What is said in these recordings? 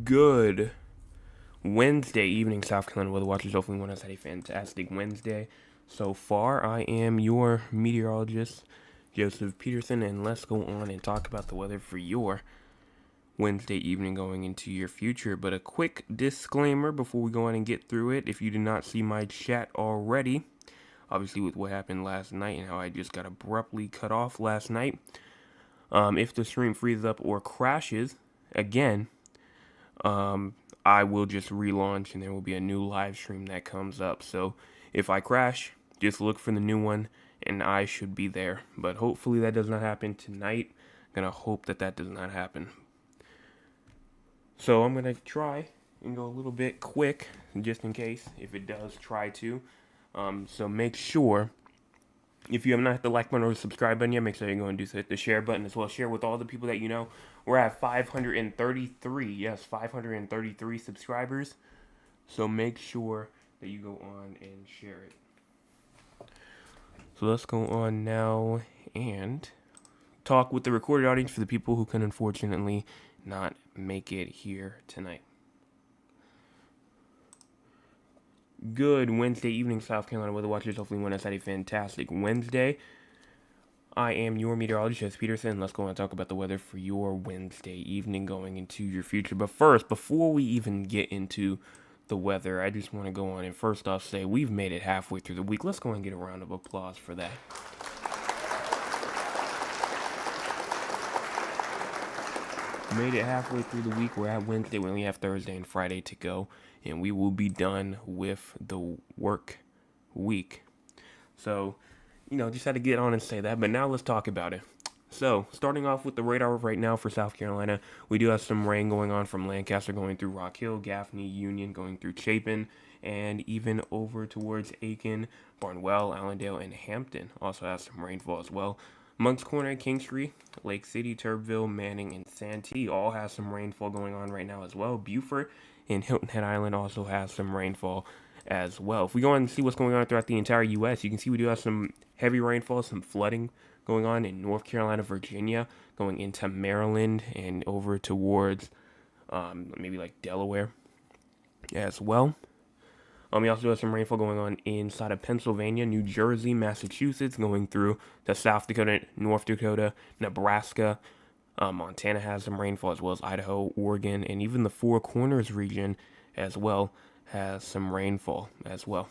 Good Wednesday evening, South Carolina weather watchers. Hopefully, one has had a fantastic Wednesday so far. I am your meteorologist, Joseph Peterson, and let's go on and talk about the weather for your Wednesday evening going into your future. But a quick disclaimer before we go on and get through it. If you did not see my chat already, obviously with what happened last night and how I just got abruptly cut off last night, if the stream freezes up or crashes again, I will just relaunch and there will be a new live stream that comes up. So if I crash, just look for the new one and I should be there. But hopefully that does not happen tonight. I'm going to hope that does not happen. So I'm going to try and go a little bit quick just in case if it does try to. So make sure, if you have not hit the like button or the subscribe button yet, make sure you go and do so. Hit the share button as well. Share with all the people that you know. We're at 533. Yes, 533 subscribers. So make sure that you go on and share it. So let's go on now and talk with the recorded audience for the people who can unfortunately not make it here tonight. Good Wednesday evening, South Carolina weather watchers. Hopefully one has had a fantastic Wednesday. I am your meteorologist, Joseph Peterson. Let's go and talk about the weather for your Wednesday evening going into your future. But first, before we even get into the weather, I just want to go on and first off say we've made it halfway through the week. Let's go and get a round of applause for that. Made it halfway through the week. We're at Wednesday. We only have Thursday and Friday to go, and we will be done with the work week. So, just had to get on and say that. But now let's talk about it. So, starting off with the radar right now for South Carolina, we do have some rain going on from Lancaster going through Rock Hill, Gaffney, Union going through Chapin, and even over towards Aiken, Barnwell, Allendale, and Hampton also has some rainfall as well. Moncks Corner, Kingstree, Lake City, Turbeville, Manning, and Santee all have some rainfall going on right now as well. Beaufort and Hilton Head Island also has some rainfall as well. If we go on and see what's going on throughout the entire U.S., you can see we do have some heavy rainfall, some flooding going on in North Carolina, Virginia, going into Maryland and over towards maybe like Delaware as well. We also have some rainfall going on inside of Pennsylvania, New Jersey, Massachusetts, going through to South Dakota, North Dakota, Nebraska. Montana has some rainfall as well as Idaho, Oregon, and even the Four Corners region as well has some rainfall as well.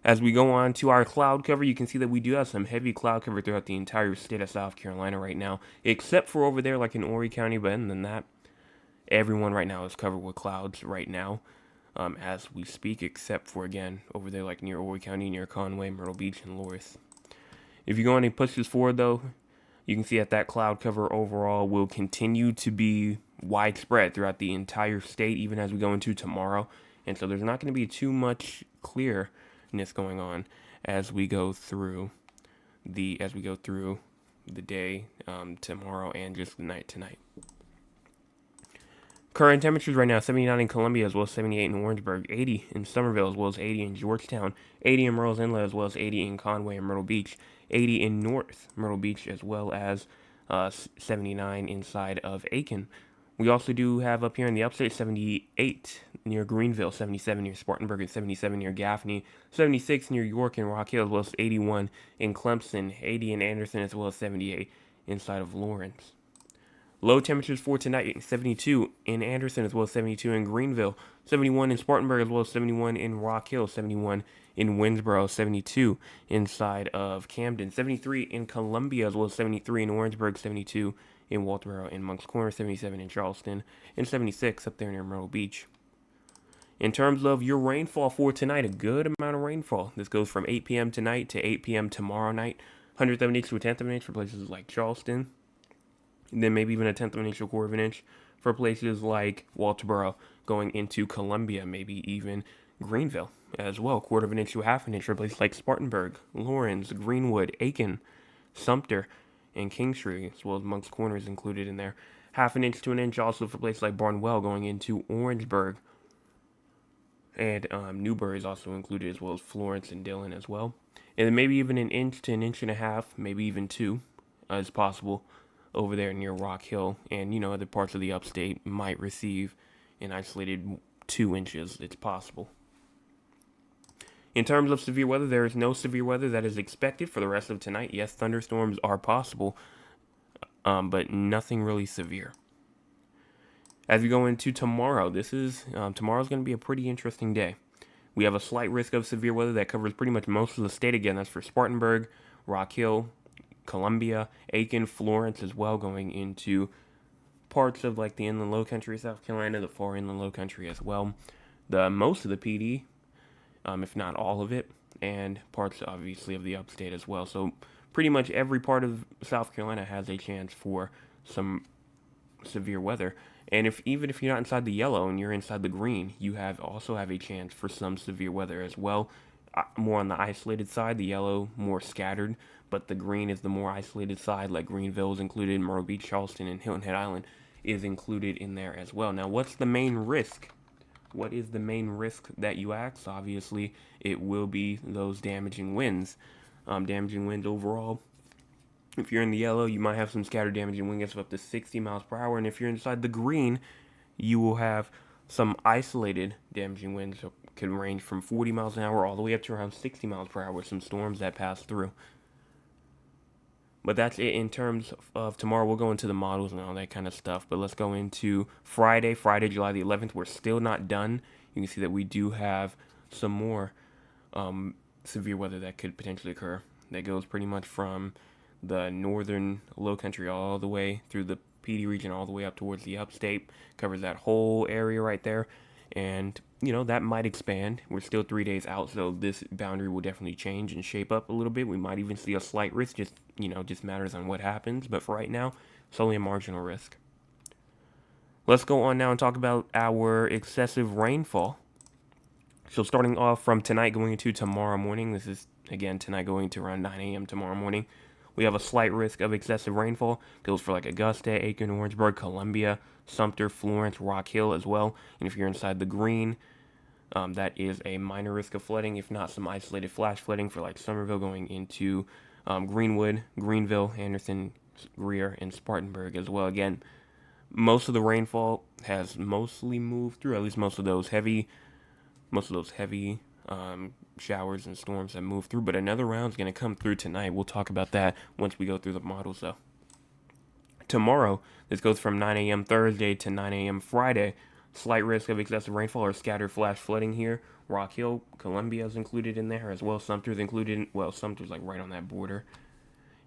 As we go on to our cloud cover, you can see that we do have some heavy cloud cover throughout the entire state of South Carolina right now, except for over there like in Horry County, but other than that, everyone right now is covered with clouds right now. As we speak, except for, again, over there like near Horry County, near Conway, Myrtle Beach, and Loris. If you go on and push this forward, though, you can see that cloud cover overall will continue to be widespread throughout the entire state, even as we go into tomorrow. And so there's not going to be too much clearness going on as we go through the day tomorrow and just the night tonight. Current temperatures right now, 79 in Columbia as well as 78 in Orangeburg, 80 in Somerville as well as 80 in Georgetown, 80 in Murrells Inlet as well as 80 in Conway and Myrtle Beach, 80 in North Myrtle Beach as well as 79 inside of Aiken. We also do have up here in the upstate 78 near Greenville, 77 near Spartanburg, and 77 near Gaffney, 76 near York and Rock Hill as well as 81 in Clemson, 80 in Anderson as well as 78 inside of Lawrence. Low temperatures for tonight, 72 in Anderson as well as 72 in Greenville, 71 in Spartanburg as well as 71 in Rock Hill, 71 in Winsboro, 72 inside of Camden, 73 in Columbia as well as 73 in Orangeburg, 72 in Walterboro and Moncks Corner, 77 in Charleston, and 76 up there near Myrtle Beach. In terms of your rainfall for tonight, a good amount of rainfall. This goes from 8 p.m. tonight to 8 p.m. tomorrow night, 100th of an inch to a 10th of an inch for places like Charleston. And then maybe even a 10th of an inch or quarter of an inch for places like Walterboro, going into Columbia, maybe even Greenville as well. Quarter of an inch to a half an inch for places like Spartanburg, Lawrence, Greenwood, Aiken, Sumter, and Kingstree, as well as Moncks Corner is included in there. Half an inch to an inch also for places like Barnwell going into Orangeburg. And Newburgh is also included, as well as Florence and Dillon as well. And then maybe even an inch to an inch and a half, maybe even two, is possible over there near Rock Hill, and other parts of the upstate might receive an isolated 2 inches. It's possible. In terms of severe weather, there is no severe weather that is expected for the rest of tonight. Yes, thunderstorms are possible, but nothing really severe. As we go into tomorrow, tomorrow's going to be a pretty interesting day. We have a slight risk of severe weather that covers pretty much most of the state. Again, that's for Spartanburg, Rock Hill, Columbia, Aiken, Florence as well, going into parts of like the inland low country of South Carolina, the far inland low country as well. Most of the PD, if not all of it, and parts obviously of the upstate as well. So pretty much every part of South Carolina has a chance for some severe weather. And even if you're not inside the yellow and you're inside the green, you also have a chance for some severe weather as well. More on the isolated side, the yellow more scattered, but the green is the more isolated side, like Greenville is included, Myrtle Beach, Charleston, and Hilton Head Island is included in there as well. Now, what's the main risk? What is the main risk that you ask? Obviously, it will be those damaging winds. Damaging winds overall. If you're in the yellow, you might have some scattered damaging wind gusts of up to 60 miles per hour. And if you're inside the green, you will have some isolated damaging winds that can range from 40 miles an hour all the way up to around 60 miles per hour with some storms that pass through. But that's it in terms of tomorrow. We'll go into the models and all that kind of stuff. But let's go into Friday, July the 11th. We're still not done. You can see that we do have some more severe weather that could potentially occur. That goes pretty much from the northern low country all the way through the PD region all the way up towards the upstate. Covers that whole area right there. And, that might expand. We're still 3 days out, so this boundary will definitely change and shape up a little bit. We might even see a slight risk, just matters on what happens. But for right now, it's only a marginal risk. Let's go on now and talk about our excessive rainfall. So starting off from tonight going into tomorrow morning, this is, again, tonight going to around 9 a.m. tomorrow morning. We have a slight risk of excessive rainfall. Goes for like Augusta, Aiken, Orangeburg, Columbia, Sumter, Florence, Rock Hill as well. And if you're inside the green, that is a minor risk of flooding, if not some isolated flash flooding for like Somerville going into Greenwood, Greenville, Anderson, Greer, and Spartanburg as well. Again, most of the rainfall has mostly moved through, at least most of those heavy showers and storms that move through, but another round is going to come through tonight. We'll talk about that once we go through the models, though. Tomorrow, this goes from 9 a.m. Thursday to 9 a.m. Friday. Slight risk of excessive rainfall or scattered flash flooding here. Rock Hill, Columbia is included in there as well. Sumter's included. Sumter's like right on that border.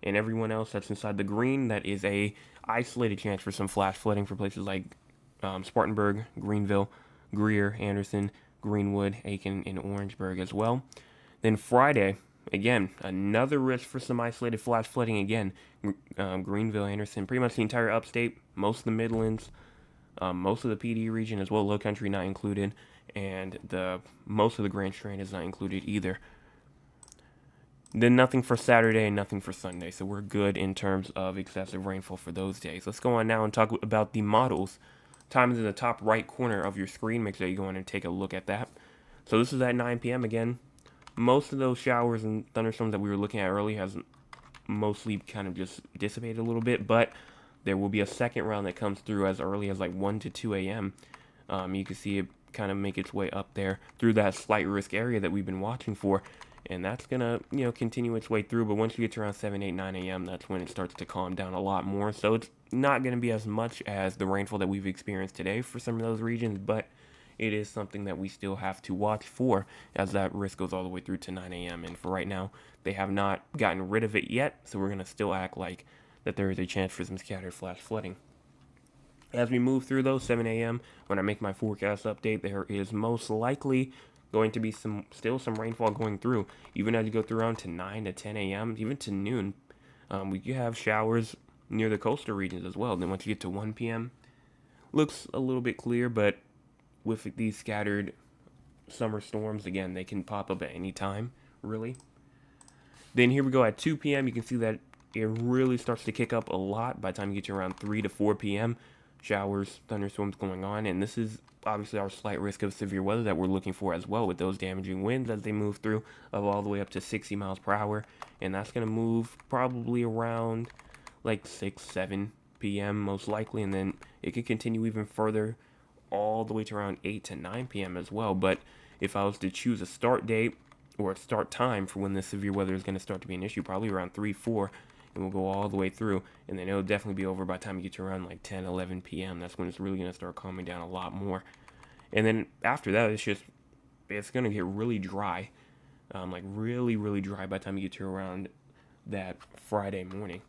And everyone else that's inside the green, that is a isolated chance for some flash flooding for places like Spartanburg, Greenville, Greer, Anderson, Greenwood, Aiken, and Orangeburg as well. Then Friday, again, another risk for some isolated flash flooding again. Greenville, Anderson, pretty much the entire upstate, most of the Midlands, most of the PD region as well, low country not included, and most of the Grand Strand is not included either. Then nothing for Saturday and nothing for Sunday, so we're good in terms of excessive rainfall for those days. Let's go on now and talk about the models. Time is in the top right corner of your screen. Make sure you go in and take a look at that. So this is at 9 p.m. again. Most of those showers and thunderstorms that we were looking at earlier has mostly kind of just dissipated a little bit, but there will be a second round that comes through as early as like 1 to 2 a.m. You can see it kind of make its way up there through that slight risk area that we've been watching for, and that's going to, continue its way through. But once you get to around 7, 8, 9 a.m., that's when it starts to calm down a lot more. So it's not going to be as much as the rainfall that we've experienced today for some of those regions, but it is something that we still have to watch for as that risk goes all the way through to 9 a.m. And for right now, they have not gotten rid of it yet, so we're going to still act like that there is a chance for some scattered flash flooding. As we move through those 7 a.m., when I make my forecast update, there is most likely going to be still some rainfall going through, even as you go through around to 9 to 10 a.m., even to noon. We do have showers near the coastal regions as well. Then once you get to 1 p.m., looks a little bit clear, but with these scattered summer storms, again, they can pop up at any time, really. Then here we go at 2 p.m. You can see that it really starts to kick up a lot by the time you get to around 3 to 4 p.m. Showers, thunderstorms going on, and this is obviously our slight risk of severe weather that we're looking for as well, with those damaging winds as they move through of all the way up to 60 miles per hour, and that's going to move probably around like 6, 7 p.m. most likely, and then it could continue even further all the way to around 8 to 9 p.m. as well. But if I was to choose a start date or a start time for when the severe weather is going to start to be an issue, probably around 3, 4, and we'll go all the way through, and then it'll definitely be over by the time you get to around like 10, 11 p.m. That's when it's really going to start calming down a lot more. And then after that, it's going to get really dry, like really, really dry by the time you get to around that Friday morning.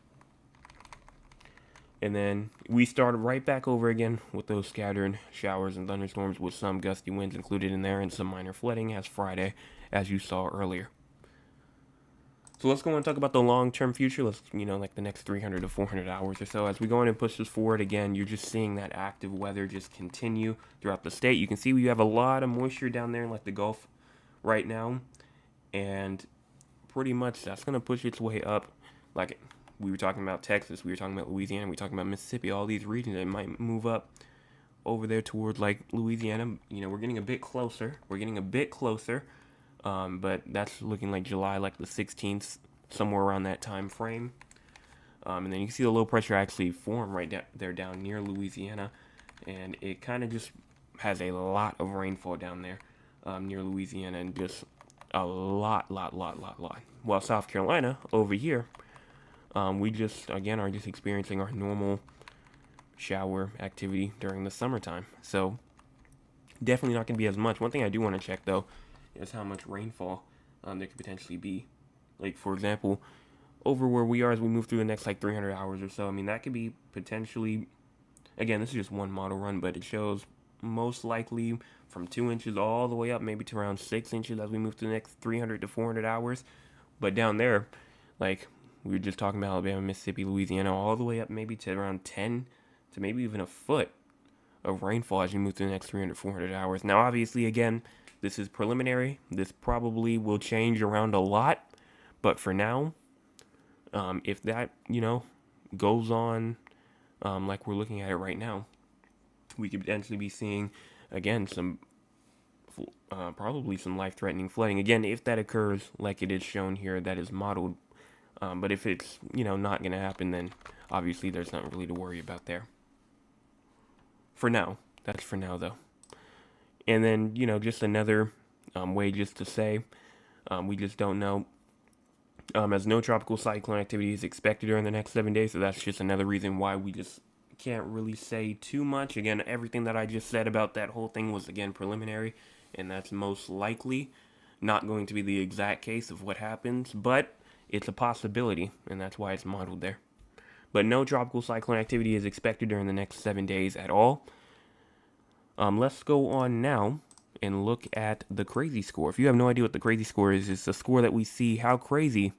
And then we started right back over again with those scattered showers and thunderstorms with some gusty winds included in there and some minor flooding as Friday, as you saw earlier. So let's go and talk about the long-term future. Let's, like the next 300 to 400 hours or so. As we go in and push this forward again, you're just seeing that active weather just continue throughout the state. You can see we have a lot of moisture down there in like the Gulf right now. And pretty much that's going to push its way up. Like we were talking about Texas, we were talking about Louisiana, we were talking about Mississippi, all these regions that might move up over there towards like Louisiana. We're getting a bit closer. But that's looking like July, like the 16th, somewhere around that time frame. And then you can see the low pressure actually form right there down near Louisiana. And it kind of just has a lot of rainfall down there near Louisiana, and just a lot. While South Carolina over here, we just, again, are just experiencing our normal shower activity during the summertime. So definitely not going to be as much. One thing I do want to check, though, is how much rainfall there could potentially be. Like, for example, over where we are as we move through the next, like, 300 hours or so. I mean, that could be potentially, again, this is just one model run, but it shows most likely from 2 inches all the way up maybe to around 6 inches as we move through the next 300 to 400 hours. But down there, like, we were just talking about Alabama, Mississippi, Louisiana, all the way up maybe to around 10 to maybe even a foot of rainfall as you move through the next 300, 400 hours. Now, obviously, again, this is preliminary. This probably will change around a lot. But for now, if that, goes on like we're looking at it right now, we could potentially be seeing, again, probably some life-threatening flooding. Again, if that occurs like it is shown here, that is modeled. But if it's, not going to happen, then obviously there's nothing really to worry about there. For now. That's for now, though. And then, just another way just to say, we just don't know. As no tropical cyclone activity is expected during the next 7 days, so that's just another reason why we just can't really say too much. Again, everything that I just said about that whole thing was, again, preliminary, and that's most likely not going to be the exact case of what happens, but it's a possibility, and that's why it's modeled there. But no tropical cyclone activity is expected during the next 7 days at all. Let's go on now and look at the crazy score. If you have no idea what the crazy score is, it's the score that we see how crazy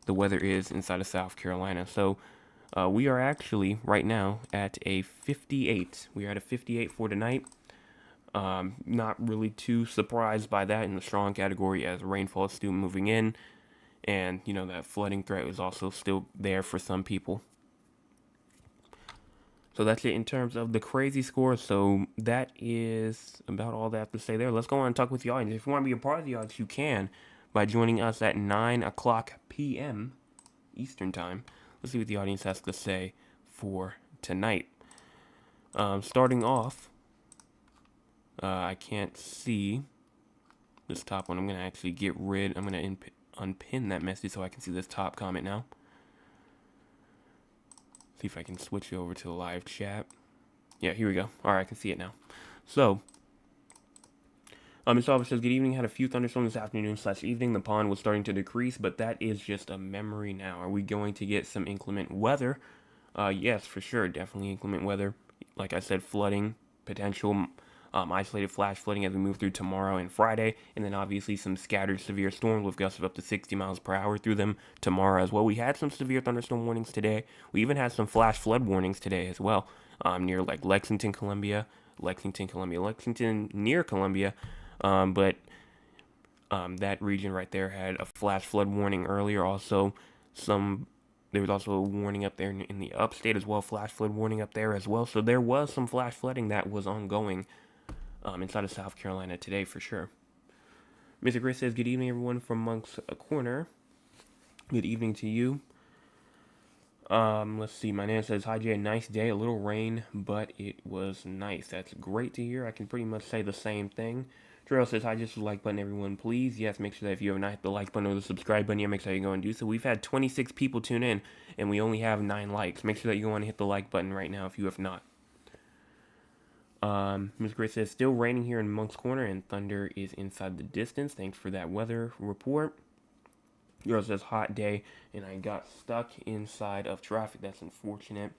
the weather is inside of South Carolina. So we are actually right now at a 58. We are at a 58 for tonight. Not really too surprised by that in the strong category, as rainfall is still moving in, and that flooding threat is also still there for some people. So that's it in terms of the crazy score. So that is about all that I have to say there. Let's go on and talk with the audience. If you want to be a part of the audience, you can by joining us at 9 o'clock p.m. Eastern Time. Let's see what the audience has to say for tonight. Starting off, I can't see this top one. I'm going to actually I'm going to unpin that message so I can see this top comment now. See if I can switch over to the live chat. Yeah, here we go. All right, I can see it now. So, Ms. Alva says, good evening. Had a few thunderstorms this afternoon/evening. The pond was starting to decrease, but that is just a memory now. Are we going to get some inclement weather? Yes, for sure. Definitely inclement weather. Like I said, flooding, potential isolated flash flooding as we move through tomorrow and Friday, and then obviously some scattered severe storms with gusts of up to 60 miles per hour through them tomorrow as well. We had some severe thunderstorm warnings today. We even had some flash flood warnings today as well, near like Lexington near Columbia, but that region right there had a flash flood warning earlier. Also, there was also a warning up there in the upstate as well, flash flood warning up there as well. So there was some flash flooding that was ongoing inside of South Carolina today for sure. Mr. Chris says, good evening, everyone from Monk's Corner. Good evening to you. Let's see. My name says, "Hi Jay, nice day. A little rain, but it was nice." That's great to hear. I can pretty much say the same thing. Trail says, "Hi, just the like button, everyone, please." Yes, make sure that if you have not hit the like button or the subscribe button, yeah, make sure you go and do so. We've had 26 people tune in, and we only have 9 likes. Make sure that you go and hit the like button right now if you have not. Ms. Grace says, "Still raining here in Monk's Corner, and thunder is inside the distance. Thanks for that weather report." Girl says, "Hot day, and I got stuck inside of traffic. That's unfortunate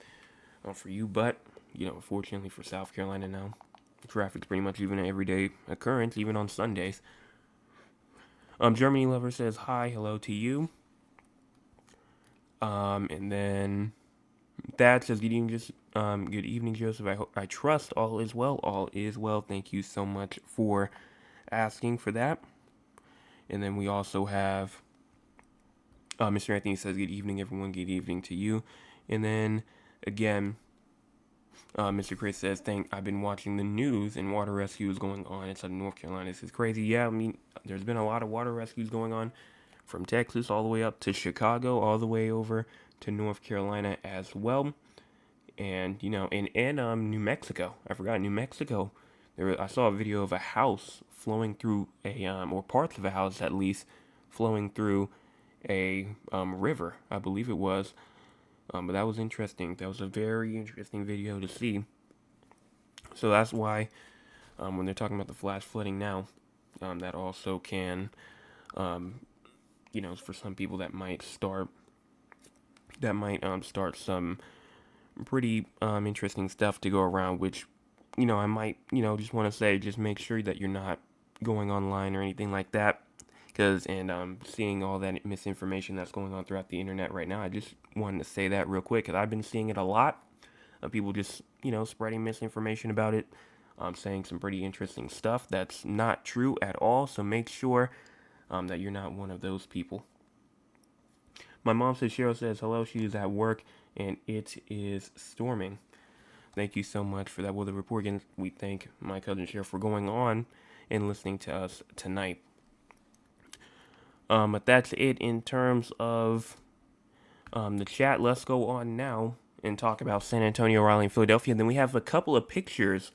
for you, but, fortunately for South Carolina now, traffic's pretty much even an everyday occurrence, even on Sundays." Germany Lover says, "Hi, hello to you." And then Thad says, good evening, Joseph. I trust all is well. All is well. Thank you so much for asking for that." And then we also have Mr. Anthony says, "Good evening, everyone. Good evening to you." And then again, Mr. Chris says, I've been watching the news and water rescues going on inside North Carolina. This is crazy." Yeah, I mean, there's been a lot of water rescues going on from Texas all the way up to Chicago, all the way over to North Carolina as well. And, and New Mexico. I forgot New Mexico. I saw a video of a house flowing through or parts of a house at least, flowing through a river, I believe it was. But that was interesting. That was a very interesting video to see. So that's why when they're talking about the flash flooding now, that also can, for some people that might start some pretty interesting stuff to go around, which, I might, just want to say, just make sure that you're not going online or anything like that. And seeing all that misinformation that's going on throughout the internet right now, I just wanted to say that real quick, because I've been seeing it a lot of people just, spreading misinformation about it, saying some pretty interesting stuff that's not true at all. So make sure that you're not one of those people. My mom says, Cheryl says, hello, she is at work, and it is storming. Thank you so much for that weather report. Again, we thank my cousin Cheryl for going on and listening to us tonight. But that's it in terms of the chat. Let's go on now and talk about San Antonio, Raleigh, and Philadelphia. And then we have a couple of pictures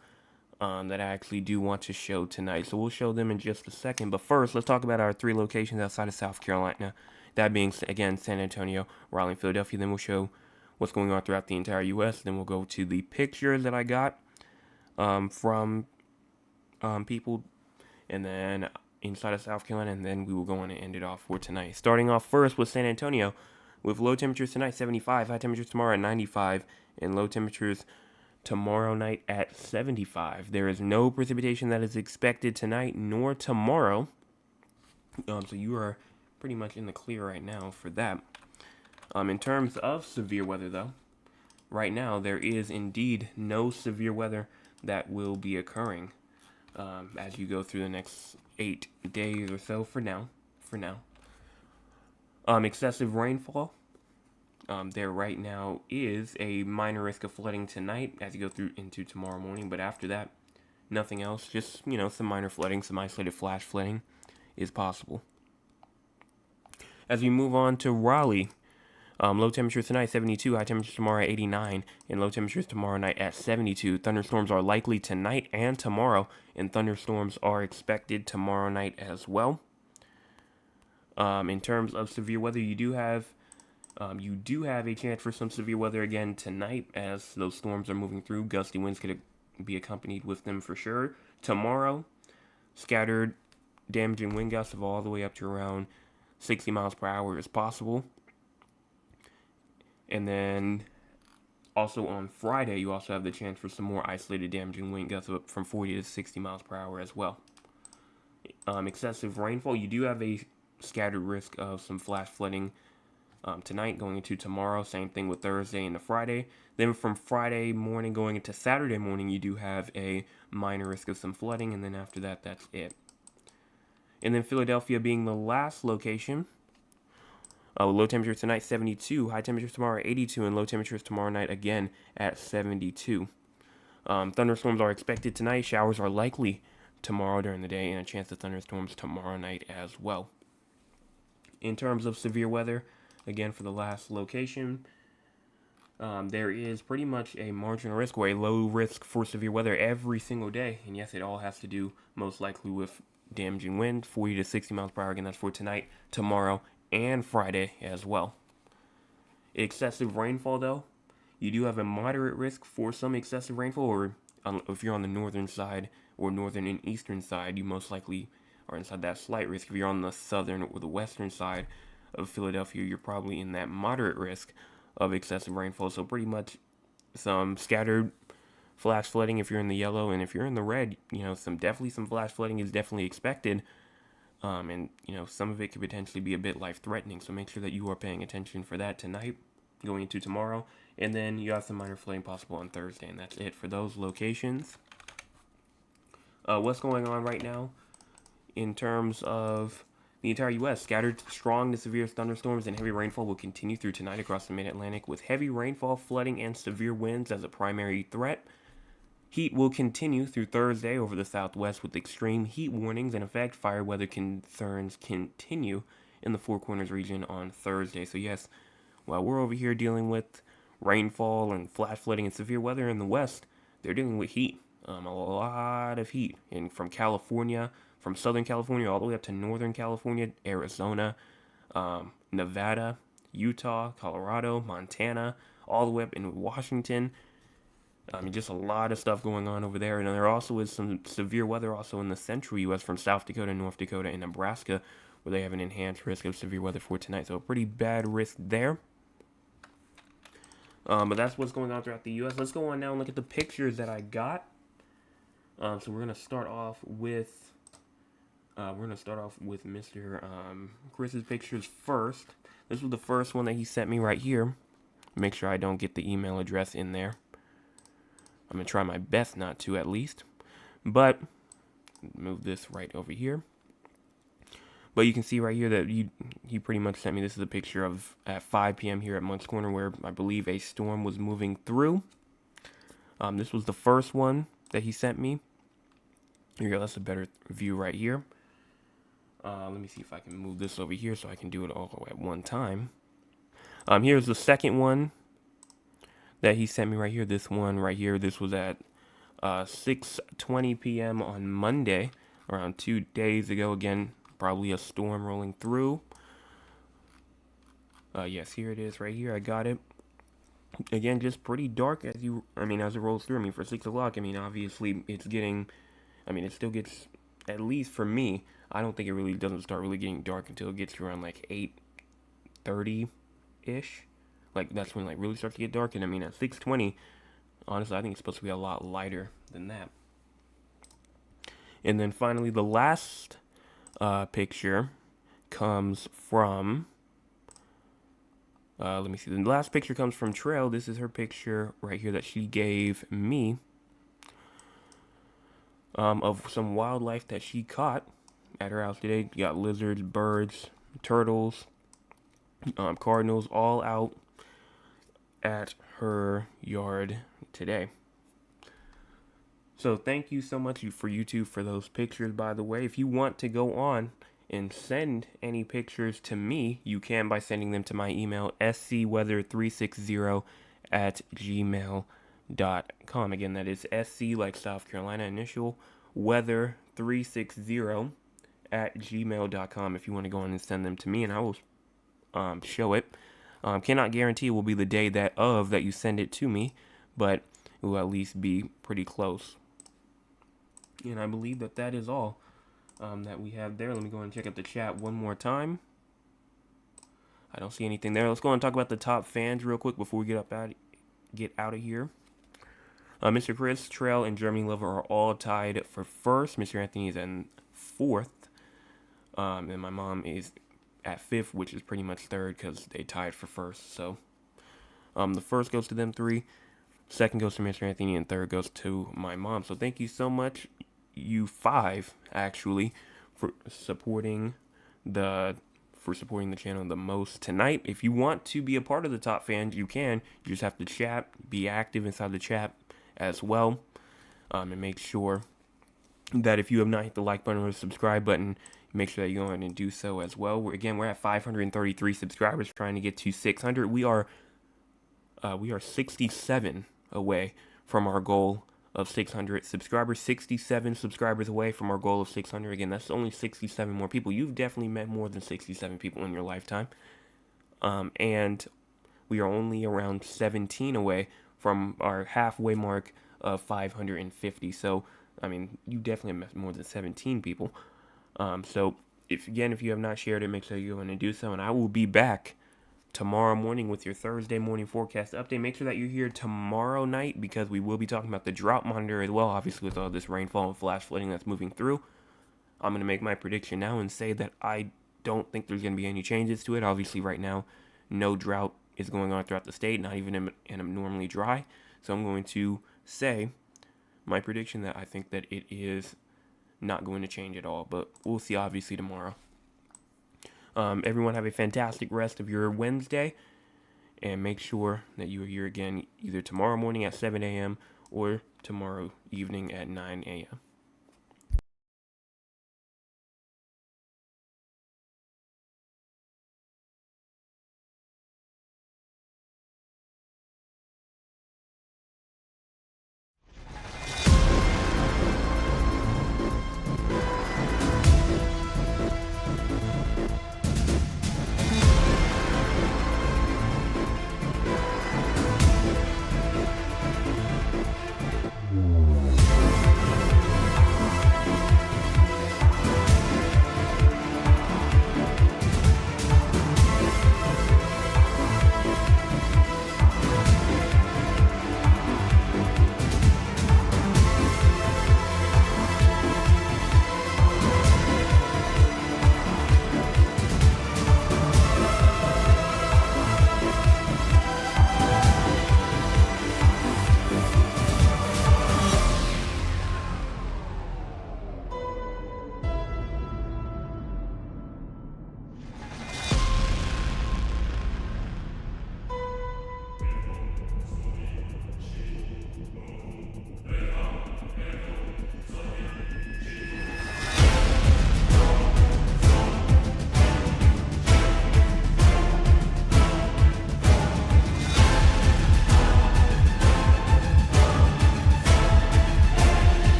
that I actually do want to show tonight. So we'll show them in just a second. But first, let's talk about our 3 locations outside of South Carolina. That being, again, San Antonio, Raleigh, and Philadelphia. Then we'll show what's going on throughout the entire U.S. Then we'll go to the pictures that I got from people. And then inside of South Carolina, and then we will go on and end it off for tonight. Starting off first with San Antonio, with low temperatures tonight 75, high temperatures tomorrow at 95, and low temperatures tomorrow night at 75. There is no precipitation that is expected tonight nor tomorrow, so you are pretty much in the clear right now for that. In terms of severe weather, though, right now there is indeed no severe weather that will be occurring as you go through the next 8 days or so for now. Excessive rainfall. There right now is a minor risk of flooding tonight as you go through into tomorrow morning, but after that, nothing else. Just, some minor flooding, some isolated flash flooding is possible. As we move on to Raleigh, low temperatures tonight 72, high temperatures tomorrow at 89, and low temperatures tomorrow night at 72. Thunderstorms are likely tonight and tomorrow, and thunderstorms are expected tomorrow night as well. In terms of severe weather, you do have a chance for some severe weather again tonight as those storms are moving through. Gusty winds could be accompanied with them for sure. Tomorrow, scattered, damaging wind gusts of all the way up to around 60 miles per hour is possible. And then also on Friday, you also have the chance for some more isolated damaging wind gusts up from 40 to 60 miles per hour as well. Excessive rainfall, you do have a scattered risk of some flash flooding tonight going into tomorrow. Same thing with Thursday and the Friday. Then from Friday morning going into Saturday morning, you do have a minor risk of some flooding. And then after that, that's it. And then Philadelphia being the last location. Low temperatures tonight 72, high temperatures tomorrow 82, and low temperatures tomorrow night again at 72. Thunderstorms are expected tonight. Showers are likely tomorrow during the day, and a chance of thunderstorms tomorrow night as well. In terms of severe weather, again for the last location, there is pretty much a marginal risk or a low risk for severe weather every single day. And yes, it all has to do most likely with damaging wind, 40 to 60 miles per hour. Again, that's for tonight, tomorrow, and Friday as well. Excessive rainfall, though, you do have a moderate risk for some excessive rainfall, or if you're on the northern side or northern and eastern side, you most likely are inside that slight risk. If you're on the southern or the western side of Philadelphia, you're probably in that moderate risk of excessive rainfall. So pretty much some scattered flash flooding if you're in the yellow, and if you're in the red, some flash flooding is definitely expected. And some of it could potentially be a bit life-threatening. So make sure that you are paying attention for that tonight, going into tomorrow, and then you have some minor flooding possible on Thursday, and that's it for those locations. What's going on right now in terms of the entire U.S.? Scattered strong to severe thunderstorms and heavy rainfall will continue through tonight across the mid-Atlantic, with heavy rainfall, flooding, and severe winds as a primary threat. Heat will continue through Thursday over the southwest with extreme heat warnings in effect. Fire weather concerns continue in the Four Corners region on Thursday. So yes, while we're over here dealing with rainfall and flash flooding and severe weather in the west, they're dealing with heat. A lot of heat. And from California, from Southern California all the way up to Northern California, Arizona, Nevada, Utah, Colorado, Montana, all the way up in Washington. Just a lot of stuff going on over there. And there also is some severe weather also in the central U.S. from South Dakota, North Dakota, and Nebraska, where they have an enhanced risk of severe weather for tonight. So a pretty bad risk there. But that's what's going on throughout the U.S. Let's go on now and look at the pictures that I got. So we're going to start off with Mr. Chris's pictures first. This was the first one that he sent me right here. Make sure I don't get the email address in there. I'm going to try my best not to, at least. But move this right over here. But you can see right here that he pretty much sent me, this is a picture of at 5 p.m. here at Moncks Corner, where I believe a storm was moving through. This was the first one that he sent me. Here, that's a better view right here. Let me see if I can move this over here so I can do it all at one time. Here's the second one that he sent me right here. This one right here, this was at 6:20 p.m. on Monday, around 2 days ago. Again, probably a storm rolling through. Yes, here it is right here. I got it. Again, just pretty dark as it rolls through. For 6 o'clock, obviously it's getting, it still gets, at least for me, I don't think it really doesn't start really getting dark until it gets to around like 8:30-ish. Like, that's when, really starts to get dark. And, at 6:20, honestly, I think it's supposed to be a lot lighter than that. And then, finally, the last picture comes from... let me see. The last picture comes from Trail. This is her picture right here that she gave me of some wildlife that she caught at her house today. You got lizards, birds, turtles, cardinals, all out at her yard today. So thank you so much for YouTube for those pictures, by the way. If you want to go on and send any pictures to me, you can by sending them to my email, scweather360@gmail.com. Again, that is SC like South Carolina initial, weather360@gmail.com if you want to go on and send them to me, and I will show it. Cannot guarantee it will be the day that you send it to me, but it will at least be pretty close. And I believe that is all that we have there. Let me go and check out the chat one more time. I don't see anything there. Let's go and talk about the top fans real quick before we get out of here. Mr. Chris, Trail, and Jeremy Lover are all tied for first. Mr. Anthony is in fourth. And my mom is at fifth, which is pretty much third because they tied for first. So the first goes to them three, second goes to Mr. Anthony, and third goes to my mom. So thank you so much, you five, actually, for supporting the channel the most tonight. If you want to be a part of the top fans, you can. You just have to chat, be active inside the chat as well, and make sure that if you have not hit the like button or the subscribe button, make sure that you go ahead and do so as well. We're at 533 subscribers, trying to get to 600. We are We are 67 away from our goal of 600 subscribers. 67 subscribers away from our goal of 600. Again, that's only 67 more people. You've definitely met more than 67 people in your lifetime. And we are only around 17 away from our halfway mark of 550. So, I mean, you definitely met more than 17 people. So, if you have not shared it, make sure you're going to do so. And I will be back tomorrow morning with your Thursday morning forecast update. Make sure that you're here tomorrow night because we will be talking about the drought monitor as well. Obviously, with all this rainfall and flash flooding that's moving through, I'm going to make my prediction now and say that I don't think there's going to be any changes to it. Obviously, right now, no drought is going on throughout the state, not even in abnormally dry. So I'm going to say my prediction that I think that it is not going to change at all. But we'll see, obviously, tomorrow. Everyone have a fantastic rest of your Wednesday, and make sure that you are here again either tomorrow morning at 7 a.m. or tomorrow evening at 9 a.m.